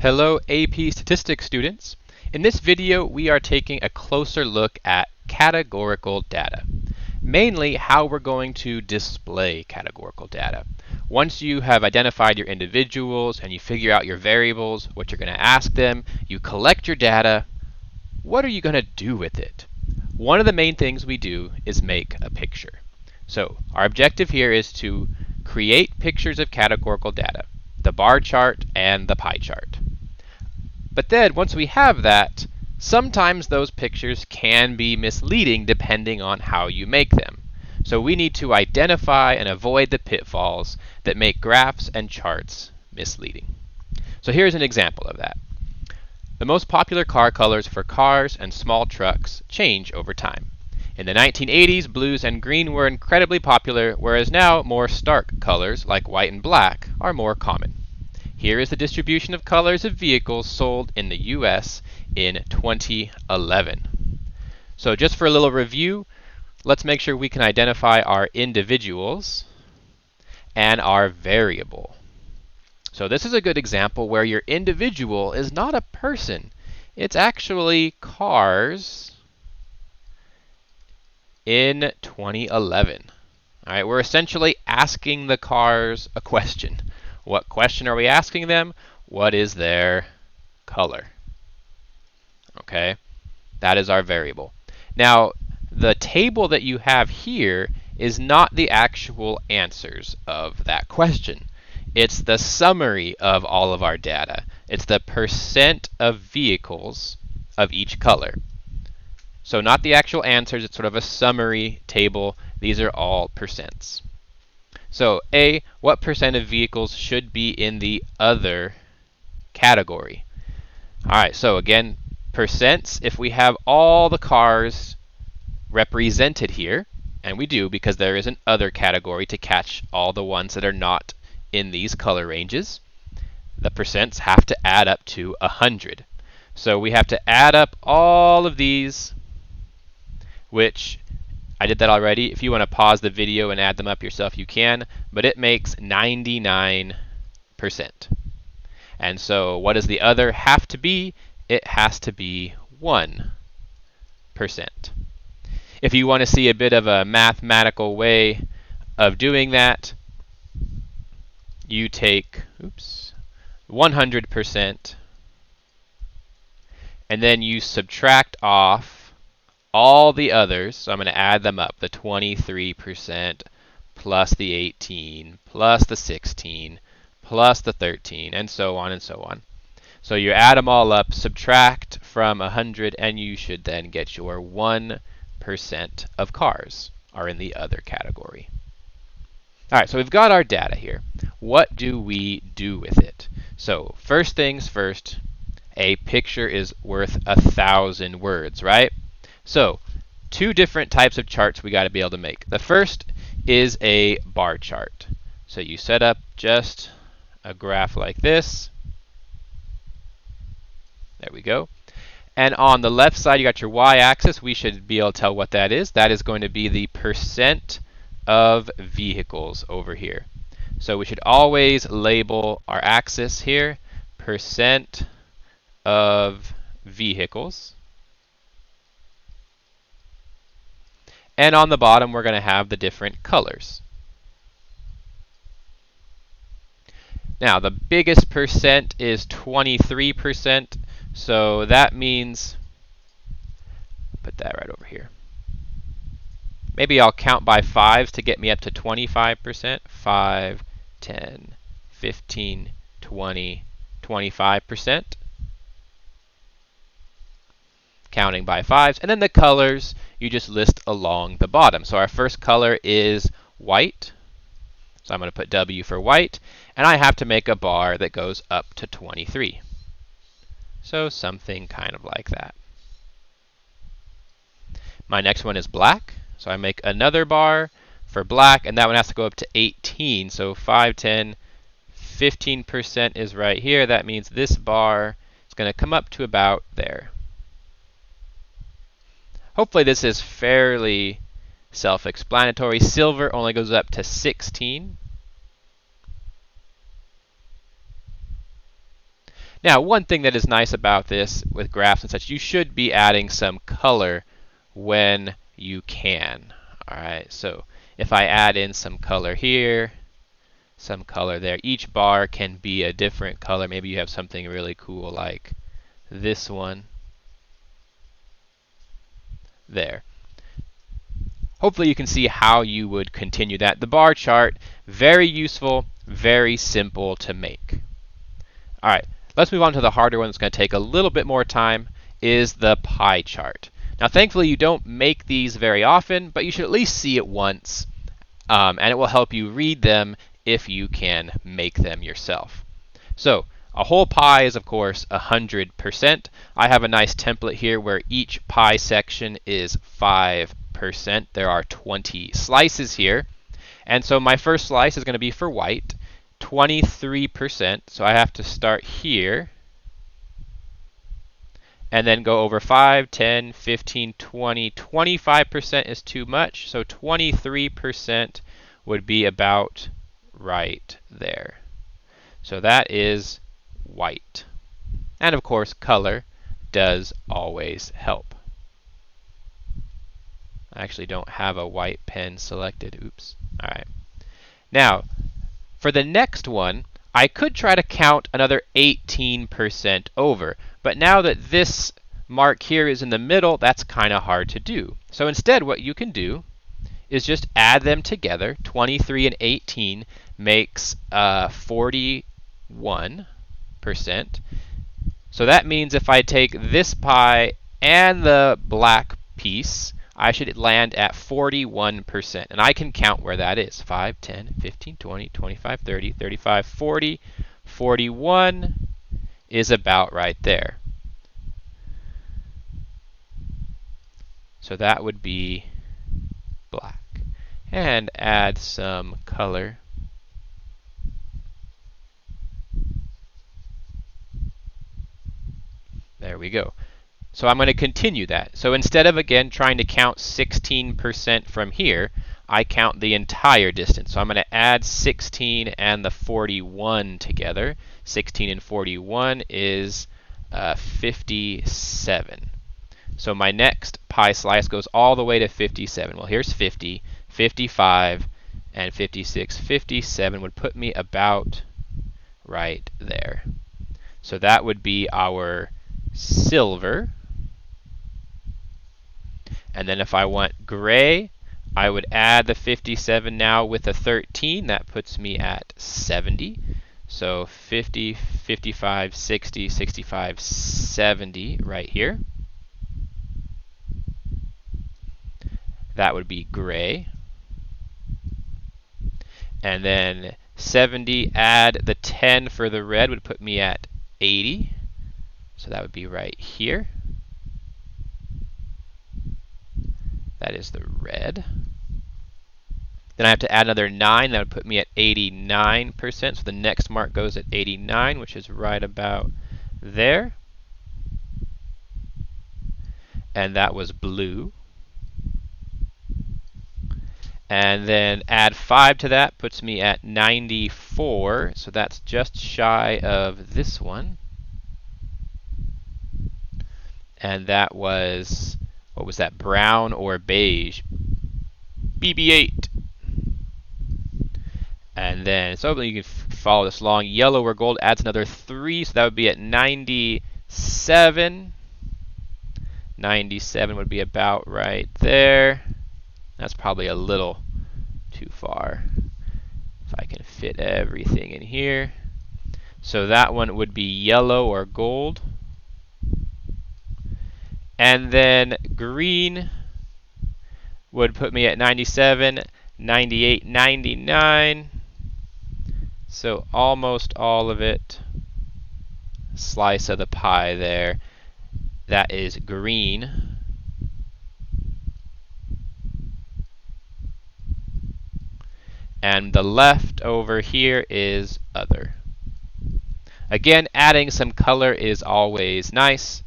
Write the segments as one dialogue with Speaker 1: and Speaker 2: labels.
Speaker 1: Hello AP Statistics students. In this video we are taking a closer look at categorical data. Mainly how we're going to display categorical data. Once you have identified your individuals and you figure out your variables, what you're going to ask them, you collect your data, what are you going to do with it? One of the main things we do is make a picture. So our objective here is to create pictures of categorical data, the bar chart and the pie chart. But then once we have that, sometimes those pictures can be misleading depending on how you make them. So we need to identify and avoid the pitfalls that make graphs and charts misleading. So here's an example of that. The most popular car colors for cars and small trucks change over time. In the 1980s, blues and green were incredibly popular, whereas now more stark colors like white and black are more common. Here is the distribution of colors of vehicles sold in the US in 2011. So just for a little review, let's make sure we can identify our individuals and our variable. So this is a good example where your individual is not a person. It's actually cars in 2011. All right, we're essentially asking the cars a question. What question are we asking them? What is their color? Okay, that is our variable. Now, the table that you have here is not the actual answers of that question. It's the summary of all of our data. It's the percent of vehicles of each color. So not the actual answers, it's sort of a summary table. These are all percents. So A, what percent of vehicles should be in the other category? All right, so again, percents, if we have all the cars represented here, and we do because there is an other category to catch all the ones that are not in these color ranges, the percents have to add up to 100. So we have to add up all of these, which I did that already. If you want to pause the video and add them up yourself, you can, but it makes 99%. And so what does the other have to be? It has to be 1%. If you want to see a bit of a mathematical way of doing that, you take 100% and then you subtract off all the others. So I'm going to add them up, the 23% plus the 18 plus the 16 plus the 13 and so on and so on. So you add them all up, subtract from 100, and you should then get your 1% of cars are in the other category. All right, so we've got our data here. What do we do with it? So first things first, a picture is worth 1,000 words, right? So two different types of charts we got to be able to make. The first is a bar chart. So you set up just a graph like this. There we go. And on the left side, you got your y-axis. We should be able to tell what that is. That is going to be the percent of vehicles over here. So we should always label our axis here, percent of vehicles. And on the bottom, we're going to have the different colors. Now, the biggest percent is 23%. So that means, put that right over here. Maybe I'll count by 5s to get me up to 25%. 5, 10, 15, 20, 25%. Counting by 5s. And then the colors, you just list along the bottom. So our first color is white. So I'm going to put W for white. And I have to make a bar that goes up to 23. So something kind of like that. My next one is black. So I make another bar for black, and that one has to go up to 18. So 5, 10, 15% is right here. That means this bar is going to come up to about there. Hopefully this is fairly self-explanatory. Silver only goes up to 16. Now, one thing that is nice about this with graphs and such, you should be adding some color when you can. All right, so if I add in some color here, some color there, each bar can be a different color. Maybe you have something really cool like this one there. Hopefully you can see how you would continue that. The bar chart, very useful, very simple to make. All right, let's move on to the harder one that's going to take a little bit more time, is the pie chart. Now, thankfully, you don't make these very often, but you should at least see it once, and it will help you read them if you can make them yourself. So, a whole pie is, of course, 100%. I have a nice template here where each pie section is 5%. There are 20 slices here. And so my first slice is going to be for white, 23%. So I have to start here and then go over 5, 10, 15, 20. 25% is too much, so 23% would be about right there. So that is white. And of course, color does always help. I actually don't have a white pen selected. Oops. All right. Now, for the next one, I could try to count another 18% over. But now that this mark here is in the middle, that's kind of hard to do. So instead, what you can do is just add them together. 23 and 18 makes 41%. So that means if I take this pie and the black piece, I should land at 41%. And I can count where that is. 5, 10, 15, 20, 25, 30, 35, 40, 41 is about right there. So that would be black. And add some color. There we go. So I'm going to continue that. So instead of, again, trying to count 16% from here, I count the entire distance. So I'm going to add 16 and the 41 together. 16 and 41 is 57. So my next pie slice goes all the way to 57. Well, here's 50, 55, and 56. 57 would put me about right there. So that would be our silver. And then if I want gray, I would add the 57 now with a 13. That puts me at 70. So 50, 55, 60, 65, 70 right here. That would be gray. And then 70, add the 10 for the red would put me at 80. So that would be right here. That is the red. Then I have to add another 9. That would put me at 89%. So the next mark goes at 89, which is right about there. And that was blue. And then add 5 to that, puts me at 94. So that's just shy of this one. And that was, what was that, brown or beige? BB8. And then, so you can follow this along. Yellow or gold adds another 3, so that would be at 97. 97 would be about right there. That's probably a little too far. If I can fit everything in here. So that one would be yellow or gold. And then green would put me at 97, 98, 99. So almost all of it. Slice of the pie there. That is green. And the left over here is other. Again, adding some color is always nice.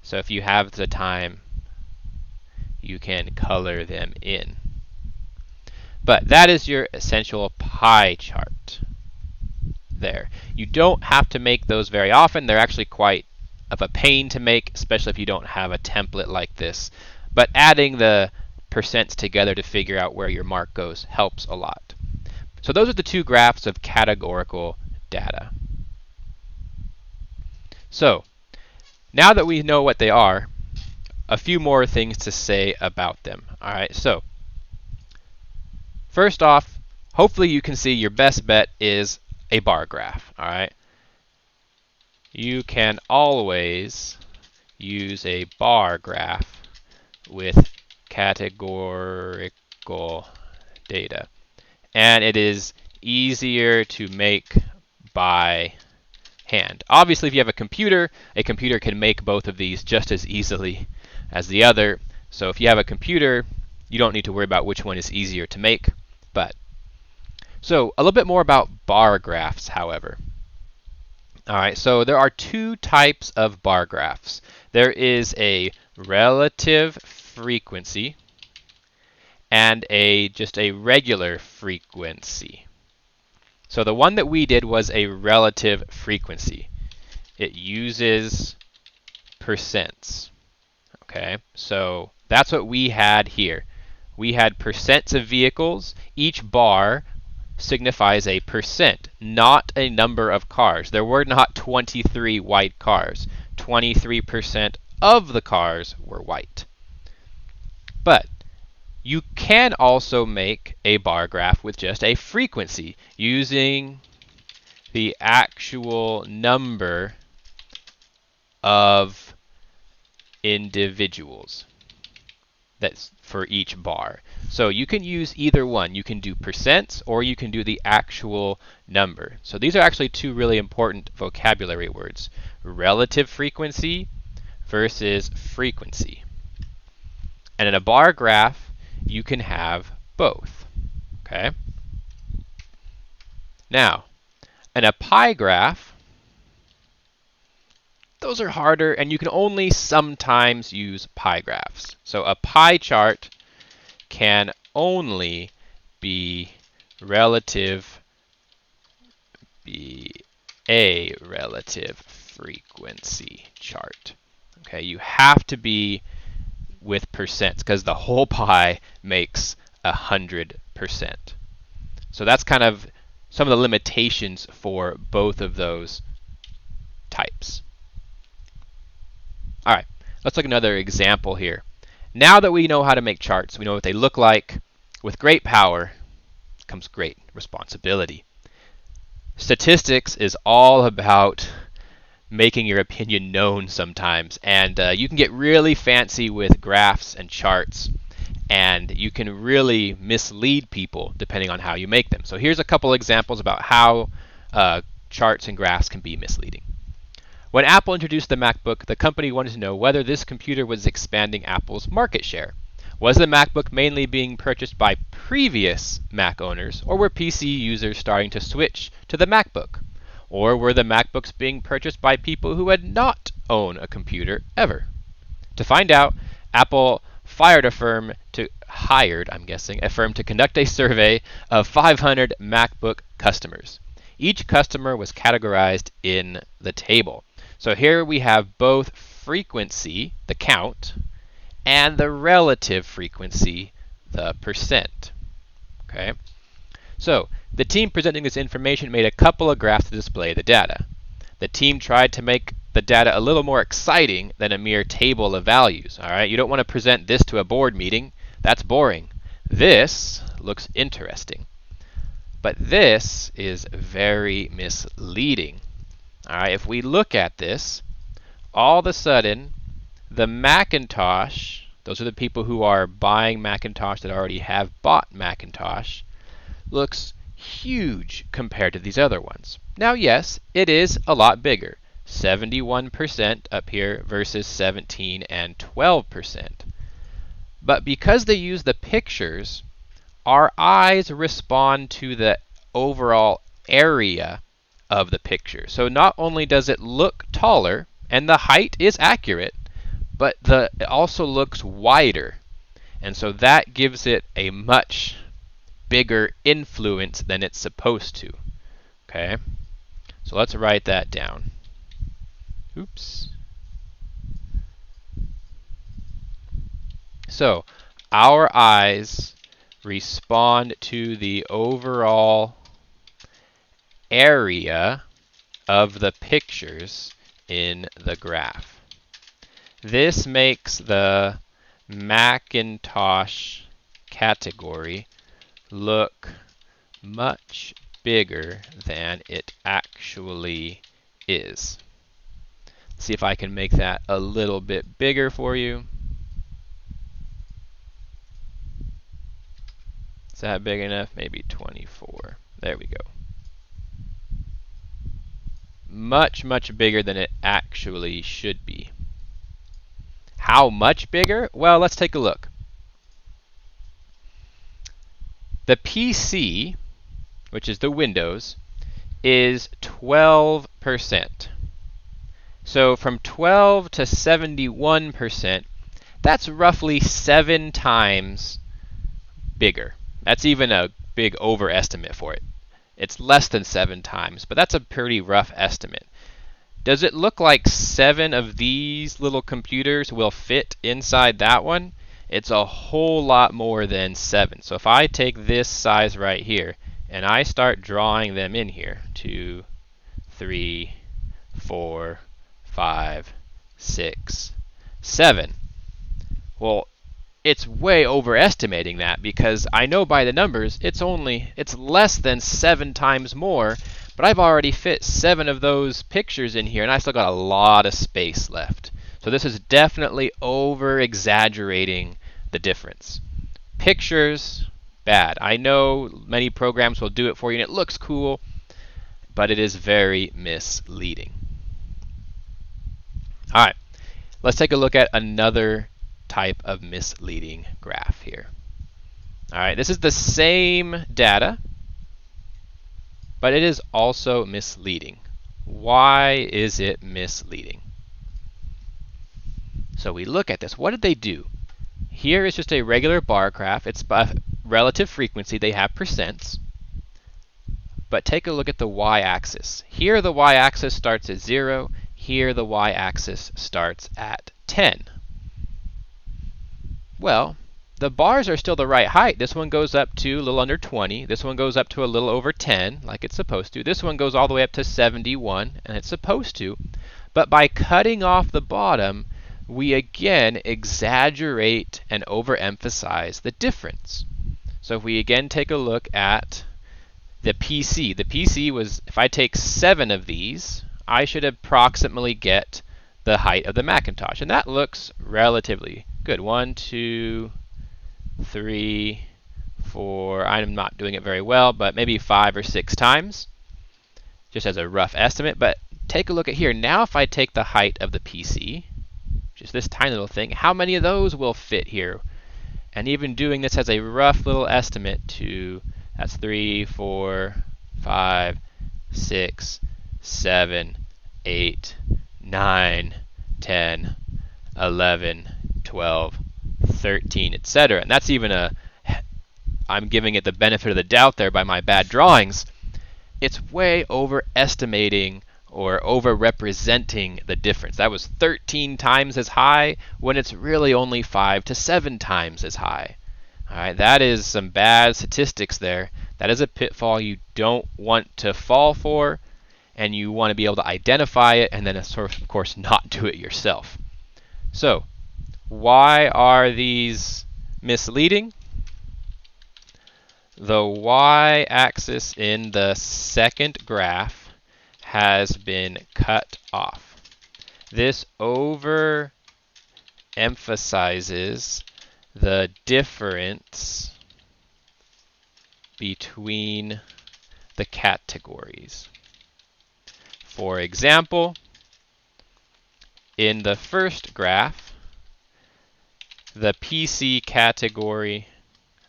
Speaker 1: So if you have the time, you can color them in. But that is your essential pie chart. there. You don't have to make those very often. They're actually quite of a pain to make, especially if you don't have a template like this. But adding the percents together to figure out where your mark goes helps a lot. So those are the two graphs of categorical data. So now that we know what they are, a few more things to say about them. All right, so first off, hopefully you can see your best bet is a bar graph. All right, you can always use a bar graph with categorical data, and it is easier to make by hand. Obviously, if you have a computer can make both of these just as easily as the other. So if you have a computer, you don't need to worry about which one is easier to make. So a little bit more about bar graphs, however. All right, so there are two types of bar graphs. There is a relative frequency and just a regular frequency. So the one that we did was a relative frequency. It uses percents. Okay, so that's what we had here. We had percents of vehicles. Each bar signifies a percent, not a number of cars. There were not 23 white cars. 23% of the cars were white. But you can also make a bar graph with just a frequency using the actual number of individuals that's for each bar. So you can use either one. You can do percents or you can do the actual number. So these are actually two really important vocabulary words: relative frequency versus frequency. And in a bar graph, you can have both. Okay? Now, in a pie graph, those are harder, and you can only sometimes use pie graphs. So a pie chart can only be a relative frequency chart. Okay, you have to be with percents because the whole pie makes 100%. So that's kind of some of the limitations for both of those types. All right, let's look at another example here. Now that we know how to make charts, we know what they look like, with great power comes great responsibility. Statistics is all about making your opinion known sometimes, and you can get really fancy with graphs and charts, and you can really mislead people depending on how you make them. So here's a couple examples about how charts and graphs can be misleading. When Apple introduced the MacBook, the company wanted to know whether this computer was expanding Apple's market share. Was the MacBook mainly being purchased by previous Mac owners, or were PC users starting to switch to the MacBook? Or were the MacBooks being purchased by people who had not owned a computer ever? To find out, Apple hired a firm to conduct a survey of 500 MacBook customers. Each customer was categorized in the table. So here we have both frequency, the count, and the relative frequency, the percent. Okay? So the team presenting this information made a couple of graphs to display the data. The team tried to make the data a little more exciting than a mere table of values. All right? You don't want to present this to a board meeting. That's boring. This looks interesting. But this is very misleading. All right, if we look at this, all of a sudden, the Macintosh, those are the people who are buying Macintosh that already have bought Macintosh, looks huge compared to these other ones. Now, yes, it is a lot bigger, 71% up here versus 17 and 12%. But because they use the pictures, our eyes respond to the overall area of the picture. So not only does it look taller, and the height is accurate, but it also looks wider. And so that gives it a much bigger influence than it's supposed to. Okay? So let's write that down. Oops. So our eyes respond to the overall area of the pictures in the graph. This makes the Macintosh category look much bigger than it actually is. See if I can make that a little bit bigger for you. Is that big enough? Maybe 24. There we go. Much, much bigger than it actually should be. How much bigger? Well, let's take a look. The PC, which is the Windows, is 12%. So from 12 to 71%, that's roughly 7 times bigger. That's even a big overestimate for it. It's less than 7 times, but that's a pretty rough estimate. Does it look like 7 of these little computers will fit inside that one? It's a whole lot more than 7. So if I take this size right here and I start drawing them in here, 2, 3, 4, 5, 6, 7. Well, it's way overestimating that because I know by the numbers it's less than 7 times more, but I've already fit 7 of those pictures in here and I still got a lot of space left. So this is definitely over exaggerating the difference. Pictures, bad. I know many programs will do it for you and it looks cool, but it is very misleading. All right, let's take a look at another type of misleading graph here. All right, this is the same data, but it is also misleading. Why is it misleading? So we look at this. What did they do? Here is just a regular bar graph. It's by relative frequency. They have percents. But take a look at the y-axis. Here the y-axis starts at 0. Here the y-axis starts at 10. Well, the bars are still the right height. This one goes up to a little under 20. This one goes up to a little over 10, like it's supposed to. This one goes all the way up to 71, and it's supposed to. But by cutting off the bottom, we again exaggerate and overemphasize the difference. So if we again take a look at the PC was, if I take 7 of these, I should approximately get the height of the Macintosh. And that looks relatively good. 1, 2, 3, 4. I'm not doing it very well, but maybe 5 or 6 times, just as a rough estimate. But take a look at here. Now if I take the height of the PC, just this tiny little thing, how many of those will fit here? And even doing this as a rough little estimate that's 3, 4, 5, 6, 7, 8, 9, 10, 11, 12, 13, etc. And that's even I'm giving it the benefit of the doubt there by my bad drawings. It's way overestimating or over-representing the difference. That was 13 times as high when it's really only 5 to 7 times as high. All right, that is some bad statistics there. That is a pitfall you don't want to fall for, and you want to be able to identify it and then, of course, not do it yourself. So, why are these misleading? The y-axis in the second graph has been cut off. This overemphasizes the difference between the categories. For example, in the first graph, the PC category,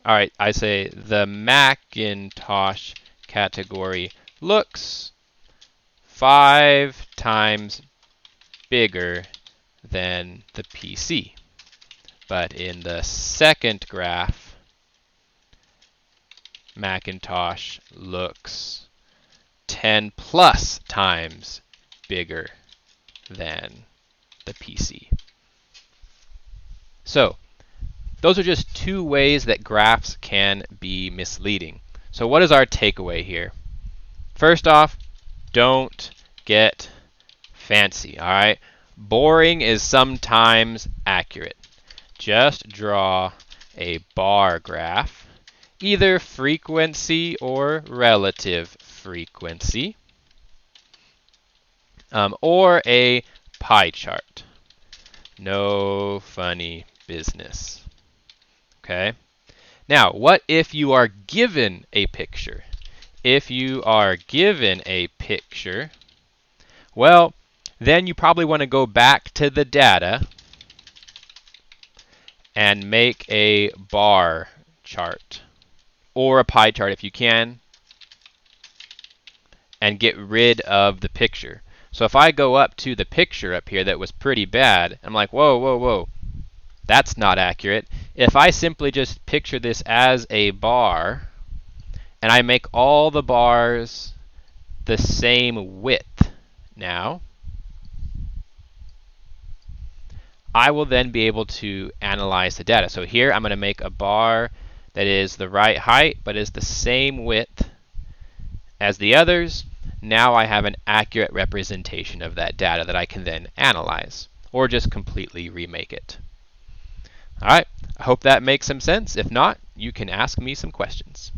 Speaker 1: all right, I say the Macintosh category looks 5 times bigger than the PC. But in the second graph, Macintosh looks 10 plus times bigger than the PC. So those are just two ways that graphs can be misleading. So what is our takeaway here? First off, don't get fancy, all right? Boring is sometimes accurate. Just draw a bar graph, either frequency or relative frequency, or a pie chart. No funny business. Okay? Now, what if you are given a picture? If you are given a picture, well, then you probably want to go back to the data and make a bar chart or a pie chart if you can, and get rid of the picture. So if I go up to the picture up here that was pretty bad, I'm like, whoa, whoa, whoa, that's not accurate. If I simply just picture this as a bar, and I make all the bars the same width now, I will then be able to analyze the data. So here I'm going to make a bar that is the right height but is the same width as the others. Now I have an accurate representation of that data that I can then analyze or just completely remake it. All right, I hope that makes some sense. If not, you can ask me some questions.